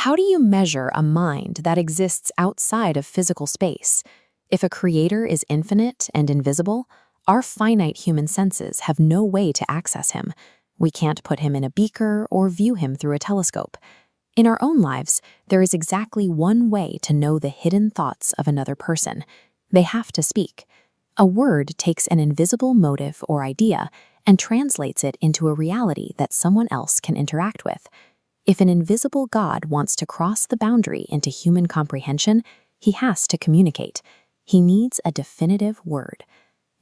How do you measure a mind that exists outside of physical space? If a creator is infinite and invisible, our finite human senses have no way to access him. We can't put him in a beaker or view him through a telescope. In our own lives, there is exactly one way to know the hidden thoughts of another person. They have to speak. A word takes an invisible motive or idea and translates it into a reality that someone else can interact with. If an invisible God wants to cross the boundary into human comprehension, he has to communicate. He needs a definitive word.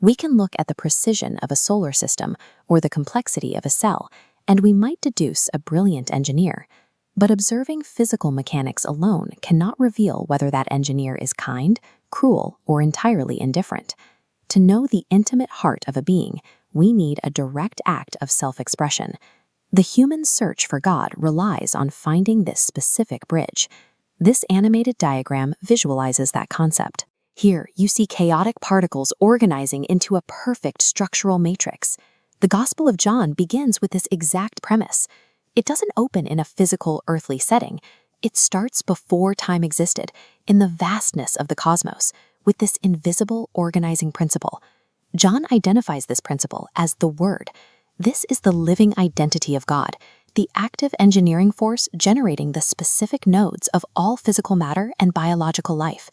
We can look at the precision of a solar system or the complexity of a cell, and we might deduce a brilliant engineer. But observing physical mechanics alone cannot reveal whether that engineer is kind, cruel, or entirely indifferent. To know the intimate heart of a being, we need a direct act of self-expression. The human search for God relies on finding this specific bridge. This animated diagram visualizes that concept. Here, you see chaotic particles organizing into a perfect structural matrix. The Gospel of John begins with this exact premise. It doesn't open in a physical, earthly setting. It starts before time existed, in the vastness of the cosmos, with this invisible organizing principle. John identifies this principle as the Word. This is the living identity of God, the active engineering force generating the specific nodes of all physical matter and biological life.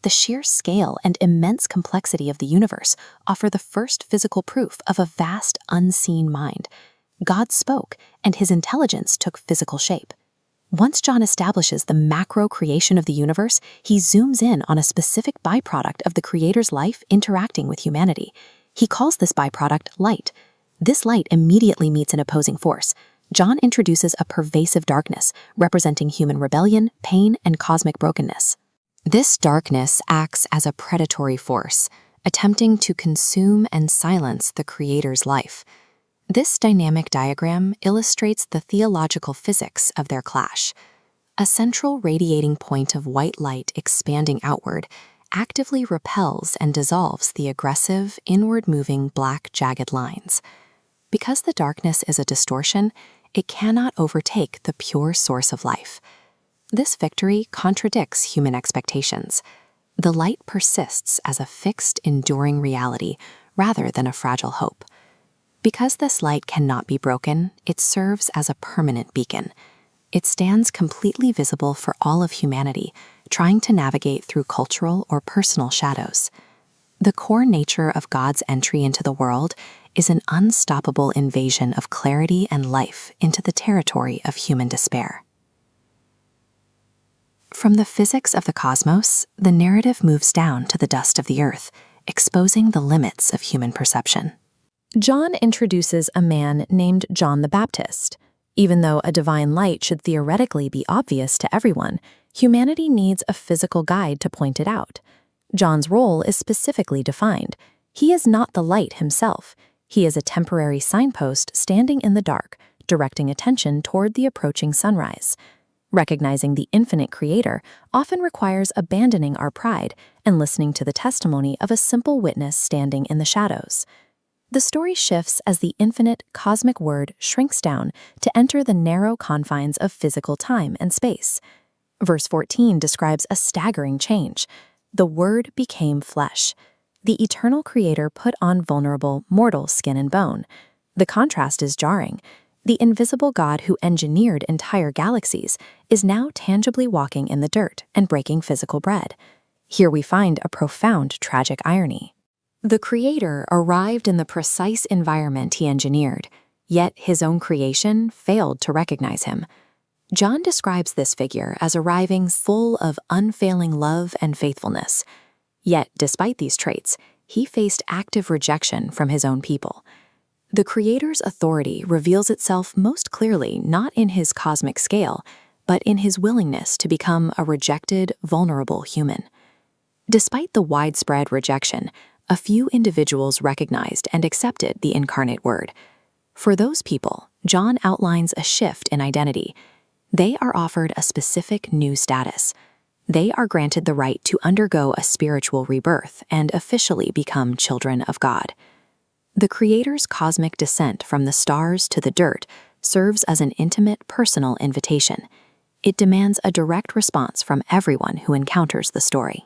The sheer scale and immense complexity of the universe offer the first physical proof of a vast, unseen mind. God spoke, and his intelligence took physical shape. Once John establishes the macro creation of the universe, he zooms in on a specific byproduct of the Creator's life interacting with humanity. He calls this byproduct light. This light immediately meets an opposing force. John introduces a pervasive darkness, representing human rebellion, pain, and cosmic brokenness. This darkness acts as a predatory force, attempting to consume and silence the Creator's life. This dynamic diagram illustrates the theological physics of their clash. A central radiating point of white light expanding outward actively repels and dissolves the aggressive, inward-moving black jagged lines. Because the darkness is a distortion, it cannot overtake the pure source of life. This victory contradicts human expectations. The light persists as a fixed, enduring reality rather than a fragile hope. Because this light cannot be broken, it serves as a permanent beacon. It stands completely visible for all of humanity, trying to navigate through cultural or personal shadows. The core nature of God's entry into the world is an unstoppable invasion of clarity and life into the territory of human despair. From the physics of the cosmos, the narrative moves down to the dust of the earth, exposing the limits of human perception. John introduces a man named John the Baptist. Even though a divine light should theoretically be obvious to everyone, humanity needs a physical guide to point it out. John's role is specifically defined. He is not the light himself. He is a temporary signpost standing in the dark, directing attention toward the approaching sunrise. Recognizing the infinite Creator often requires abandoning our pride and listening to the testimony of a simple witness standing in the shadows. The story shifts as the infinite cosmic word shrinks down to enter the narrow confines of physical time and space. Verse 14 describes a staggering change. The Word became flesh. The eternal Creator put on vulnerable, mortal skin and bone. The contrast is jarring. The invisible God who engineered entire galaxies is now tangibly walking in the dirt and breaking physical bread. Here we find a profound tragic irony. The Creator arrived in the precise environment he engineered, yet his own creation failed to recognize him. John describes this figure as arriving full of unfailing love and faithfulness. Yet, despite these traits, he faced active rejection from his own people. The Creator's authority reveals itself most clearly not in his cosmic scale, but in his willingness to become a rejected, vulnerable human. Despite the widespread rejection, a few individuals recognized and accepted the incarnate Word. For those people, John outlines a shift in identity. They are offered a specific new status. They are granted the right to undergo a spiritual rebirth and officially become children of God. The Creator's cosmic descent from the stars to the dirt serves as an intimate, personal invitation. It demands a direct response from everyone who encounters the story.